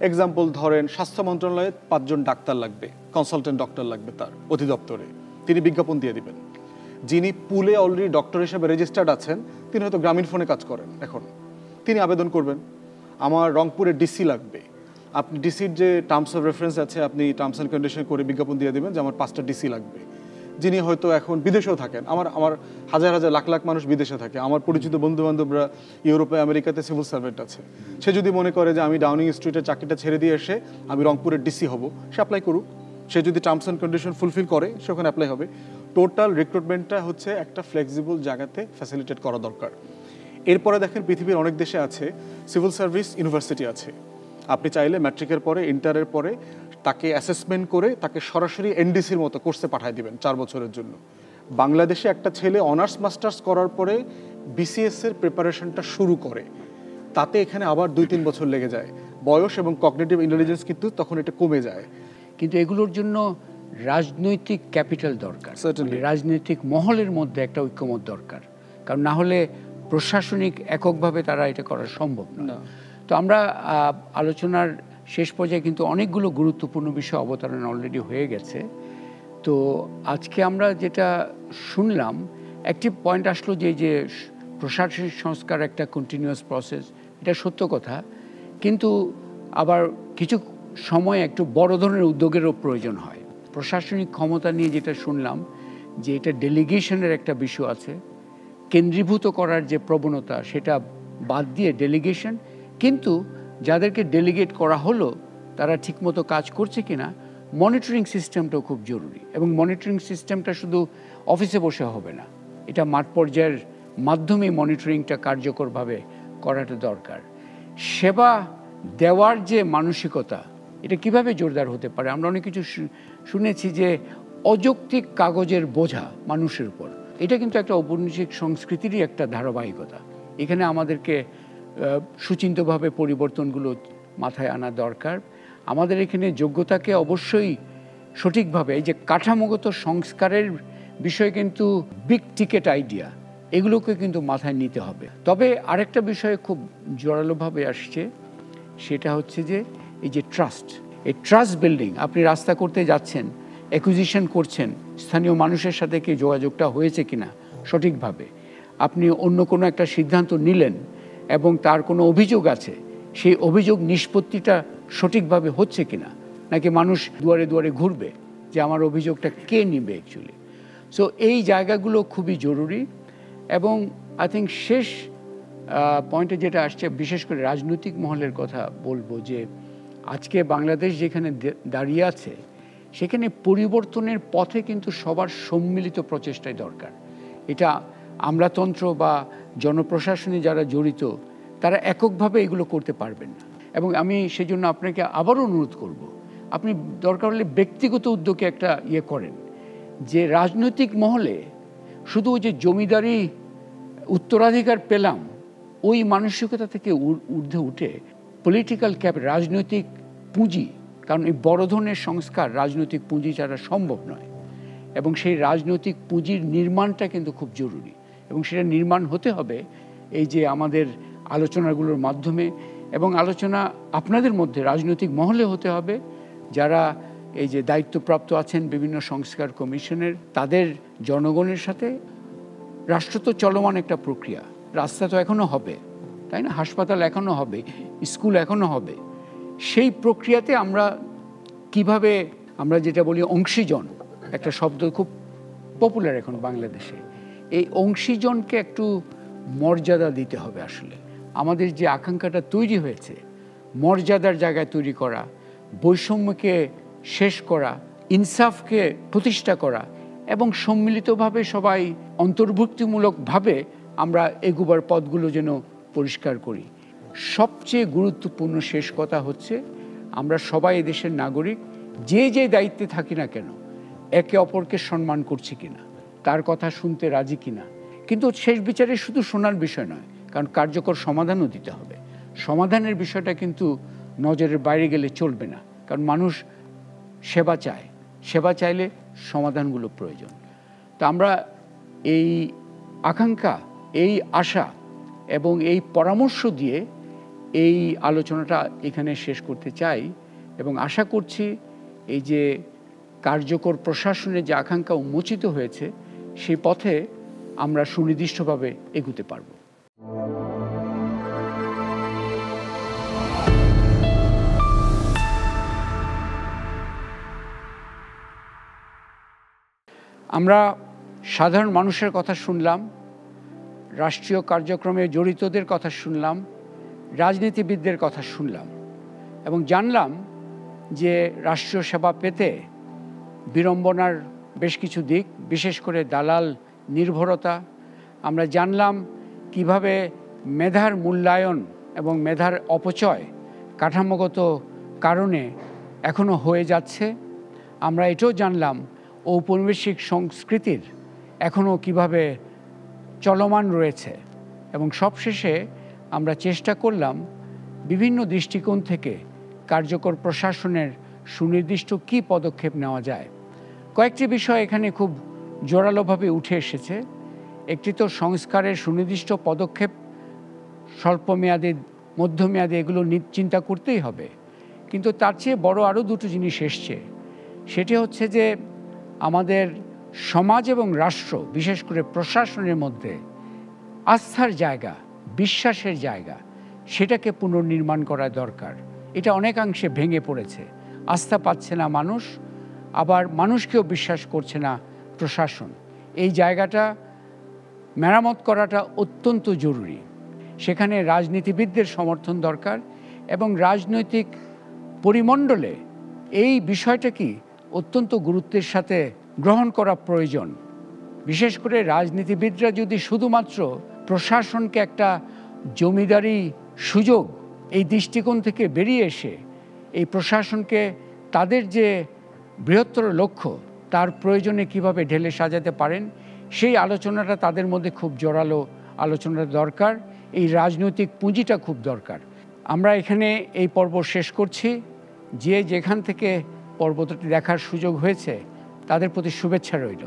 এক্সাম্পল ধরেন, স্বাস্থ্য মন্ত্রণালয়ে 5 জন ডাক্তার লাগবে, কনসালটেন্ট ডক্টর লাগবে তার অধিদপ্তরে, তিনি বিজ্ঞাপন দিয়ে দিবেন। যিনি পুলে অলরেডি ডক্টর হিসেবে রেজিস্টার্ড আছেন, তিনি হয়তো গ্রামীণ ফোনে কাজ করেন এখন, তিনি আবেদন করবেন আমার রংপুরে ডিসি লাগবে। আপনি ডিসির যে টার্মস অফ রেফারেন্স আছে, আপনি টার্মস অ্যান্ড কন্ডিশন করে বিজ্ঞাপন দিয়ে দেবেন যে আমার 5টা ডিসি লাগবে। যিনি হয়তো এখন বিদেশেও থাকেন, আমার হাজার হাজার লাখ লাখ মানুষ বিদেশে থাকে, আমার পরিচিত বন্ধু বান্ধবরা ইউরোপে আমেরিকাতে সিভিল সার্ভেন্ট আছে। সে যদি মনে করে যে আমি ডাউনিং স্ট্রিটের চাকরিটা ছেড়ে দিয়ে এসে আমি রংপুরের ডিসি হব, সে অ্যাপ্লাই করুক। সে যদি টার্মস অ্যান্ড কন্ডিশন ফুলফিল করে সে ওখানে অ্যাপ্লাই হবে। টোটাল রিক্রুটমেন্টটা হচ্ছে একটা ফ্লেক্সিবল জায়গাতে ফ্যাসিলিটেট করা দরকার। এরপরে দেখেন, পৃথিবীর অনেক দেশে আছে সিভিল সার্ভিস ইউনিভার্সিটি আছে। আপনি চাইলে ম্যাট্রিকের পরে, ইন্টারের পরে তাকে অ্যাসেসমেন্ট করে তাকে সরাসরি এনডিসির মতো কোর্সে পাঠিয়ে দিবেন 4 বছরের জন্য। বাংলাদেশে একটা ছেলে অনার্স মাস্টার্স করার পরে বিসিএস এর প্রিপারেশনটা শুরু করে, তাতে এখানে আবার 2-3 বছর লেগে যায়। বয়স এবং কগনিটিভ ইন্টেলিজেন্স কিন্তু তখন এটা কমে যায়। কিন্তু এগুলোর জন্য রাজনৈতিক ক্যাপিটাল দরকার, রাজনৈতিক মহলের মধ্যে একটা ঐক্যমত দরকার, কারণ না হলে প্রশাসনিক এককভাবে তারা এটা করা সম্ভব না। তো আমরা আলোচনার শেষ পর্যায়ে কিন্তু অনেকগুলো গুরুত্বপূর্ণ বিষয় অবতারণা অলরেডি হয়ে গেছে। তো আজকে আমরা যেটা শুনলাম, একটি পয়েন্ট আসলো যে প্রশাসনিক সংস্কার একটা কন্টিনিউয়াস প্রসেস, এটা সত্য কথা, কিন্তু আবার কিছু সময় একটু বড় ধরনের উদ্যোগেরও প্রয়োজন হয়। প্রশাসনিক ক্ষমতা নিয়ে যেটা শুনলাম যে এটা ডেলিগেশনের একটা বিষয় আছে, কেন্দ্রীভূত করার যে প্রবণতা সেটা বাদ দিয়ে ডেলিগেশন, কিন্তু যাদেরকে ডেলিগেট করা হলো তারা ঠিকমতো কাজ করছে কিনা মনিটরিং সিস্টেমটাও খুব জরুরি। এবং মনিটরিং সিস্টেমটা শুধু অফিসে বসে হবে না, এটা মাঠ পর্যায়ের মাধ্যমে মনিটরিংটা কার্যকরভাবে করাটা দরকার। সেবা দেওয়ার যে মানসিকতা, এটা কিভাবে জোরদার হতে পারে? আমরা অনেক কিছু শুনেছি যে অযৌক্তিক কাগজের বোঝা মানুষের উপর, এটা কিন্তু একটা ঔপনিবেশিক সংস্কৃতিরই একটা ধারাবাহিকতা। এখানে আমাদেরকে সুচিন্তিতভাবে পরিবর্তনগুলো মাথায় আনা দরকার। আমাদের এখানে যোগ্যতাকে অবশ্যই সঠিকভাবে, এই যে কাঠামোগত সংস্কারের বিষয় কিন্তু বিগ টিকেট আইডিয়া, এগুলোকে কিন্তু মাথায় নিতে হবে। তবে আরেকটা বিষয় খুব জোরালোভাবে আসছে, সেটা হচ্ছে যে এই যে ট্রাস্ট, এই ট্রাস্ট বিল্ডিং। আপনি রাস্তা করতে যাচ্ছেন, অ্যাকুইজিশন করছেন, স্থানীয় মানুষের সাথে কি যোগাযোগটা হয়েছে কিনা সঠিকভাবে, আপনি অন্য কোনো একটা সিদ্ধান্ত নিলেন এবং তার কোনো অভিযোগ আছে, সেই অভিযোগ নিষ্পত্তিটা সঠিকভাবে হচ্ছে কিনা, নাকি মানুষ দুয়ারে দুয়ারে ঘুরবে যে আমার অভিযোগটা কে নিবে অ্যাকচুয়ালি। সো এই জায়গাগুলো খুবই জরুরি। এবং আই থিঙ্ক শেষ পয়েন্টে যেটা আসছে, বিশেষ করে রাজনৈতিক মহলের কথা বলবো, যে আজকে বাংলাদেশ যেখানে দাঁড়িয়ে আছে সেখানে পরিবর্তনের পথে কিন্তু সবার সম্মিলিত প্রচেষ্টাই দরকার। এটা আমলাতন্ত্র বা জনপ্রশাসনে যারা জড়িত তারা এককভাবে এগুলো করতে পারবেন না। এবং আমি সেজন্য আপনাকে আবারও অনুরোধ করব, আপনি দরকার হলে ব্যক্তিগত উদ্যোগে একটা করেন, যে রাজনৈতিক মহলে শুধু ওই যে জমিদারি উত্তরাধিকার পেলাম ওই মানসিকতা থেকে ঊর্ধ্বে উঠে পলিটিক্যাল রাজনৈতিক পুঁজি, কারণ এই বড় ধরনের সংস্কার রাজনৈতিক পুঁজি ছাড়া সম্ভব নয়, এবং সেই রাজনৈতিক পুঁজির নির্মাণটা কিন্তু খুব জরুরি এবং সেটা নির্মাণ হতে হবে এই যে আমাদের আলোচনাগুলোর মাধ্যমে এবং আলোচনা আপনাদের মধ্যে রাজনৈতিক মহলে হতে হবে যারা এই যে দায়িত্বপ্রাপ্ত আছেন বিভিন্ন সংস্কার কমিশনের তাদের জনগণের সাথে। রাষ্ট্র তো চলমান একটা প্রক্রিয়া, রাস্তা তো এখনো হবে, তাই না, হাসপাতাল এখনো হবে, স্কুল এখনো হবে। সেই প্রক্রিয়াতে আমরা কিভাবে আমরা যেটা বলি অংশীজন, একটা শব্দ খুব পপুলার এখন বাংলাদেশে, এই অংশীজনকে একটু মর্যাদা দিতে হবে। আসলে আমাদের যে আকাঙ্ক্ষাটা তৈরি হয়েছে মর্যাদার জায়গায় তৈরি করা, বৈষম্যকে শেষ করা, ইনসাফকে প্রতিষ্ঠা করা এবং সম্মিলিতভাবে সবাই অন্তর্ভুক্তিমূলকভাবে আমরা এগুবার পথগুলো যেন পরিষ্কার করি। সবচেয়ে গুরুত্বপূর্ণ শেষ কথা হচ্ছে আমরা সবাই এদেশের নাগরিক, যে যে দায়িত্বে থাকি না কেন একে অপরকে সম্মান করছি কিনা, তার কথা শুনতে রাজি কিনা। কিন্তু শেষ বিচারে শুধু শোনার বিষয় নয়, কারণ কার্যকর সমাধানও দিতে হবে। সমাধানের বিষয়টা কিন্তু নজরের বাইরে গেলে চলবে না, কারণ মানুষ সেবা চায়, সেবা চাইলে সমাধানগুলো প্রয়োজন। তা আমরা এই আকাঙ্ক্ষা, এই আশা এবং এই পরামর্শ দিয়ে এই আলোচনাটা এখানে শেষ করতে চাই এবং আশা করছি এই যে কার্যকর প্রশাসনের যে আকাঙ্ক্ষা উন্মোচিত হয়েছে সেই পথে আমরা সুনির্দিষ্টভাবে এগুতে পারব। আমরা সাধারণ মানুষের কথা শুনলাম, রাষ্ট্রীয় কার্যক্রমে জড়িতদের কথা শুনলাম, রাজনীতিবিদদের কথা শুনলাম এবং জানলাম যে রাষ্ট্রীয় সেবা পেতে বিড়ম্বনার বেশ কিছু দিক, বিশেষ করে দালাল নির্ভরতা। আমরা জানলাম কিভাবে মেধার মূল্যায়ন এবং মেধার অপচয় কাঠামোগত কারণে এখনও হয়ে যাচ্ছে। আমরা এটাও জানলাম ঔপনিবেশিক সংস্কৃতির এখনও কিভাবে চলমান রয়েছে এবং সবশেষে আমরা চেষ্টা করলাম বিভিন্ন দৃষ্টিকোণ থেকে কার্যকর প্রশাসনের সুনির্দিষ্ট কী পদক্ষেপ নেওয়া যায়। কয়েকটি বিষয় এখানে খুব জোরালোভাবে উঠে এসেছে। একটি তো সংস্কারের সুনির্দিষ্ট পদক্ষেপ স্বল্পমেয়াদী, মধ্যমেয়াদী এগুলো চিন্তা করতেই হবে, কিন্তু তার চেয়ে বড় আরও দুটো জিনিস এসছে। সেটি হচ্ছে যে আমাদের সমাজ এবং রাষ্ট্র, বিশেষ করে প্রশাসনের মধ্যে আস্থার জায়গা, বিশ্বাসের জায়গা, সেটাকে পুনর্নির্মাণ করা দরকার। এটা অনেকাংশে ভেঙে পড়েছে, আস্থা পাচ্ছে না মানুষ, আবার মানুষকেও বিশ্বাস করছে না প্রশাসন। এই জায়গাটা মেরামত করাটা অত্যন্ত জরুরি। সেখানে রাজনীতিবিদদের সমর্থন দরকার এবং রাজনৈতিক পরিমণ্ডলে এই বিষয়টা কি অত্যন্ত গুরুত্বের সাথে গ্রহণ করা প্রয়োজন। বিশেষ করে রাজনীতিবিদরা যদি শুধুমাত্র প্রশাসনকে একটা জমিদারি সুযোগ এই দৃষ্টিকোণ থেকে বেরিয়ে এসে এই প্রশাসনকে তাদের যে বৃহত্তর লক্ষ্য তার প্রয়োজনে কিভাবে ঢেলে সাজাতে পারেন, সেই আলোচনাটা তাদের মধ্যে খুব জোরালো আলোচনার দরকার। এই রাজনৈতিক পুঁজিটা খুব দরকার। আমরা এখানে এই পর্ব শেষ করছি। যে যেখান থেকে পর্বটি দেখার সুযোগ হয়েছে তাদের প্রতি শুভেচ্ছা রইল।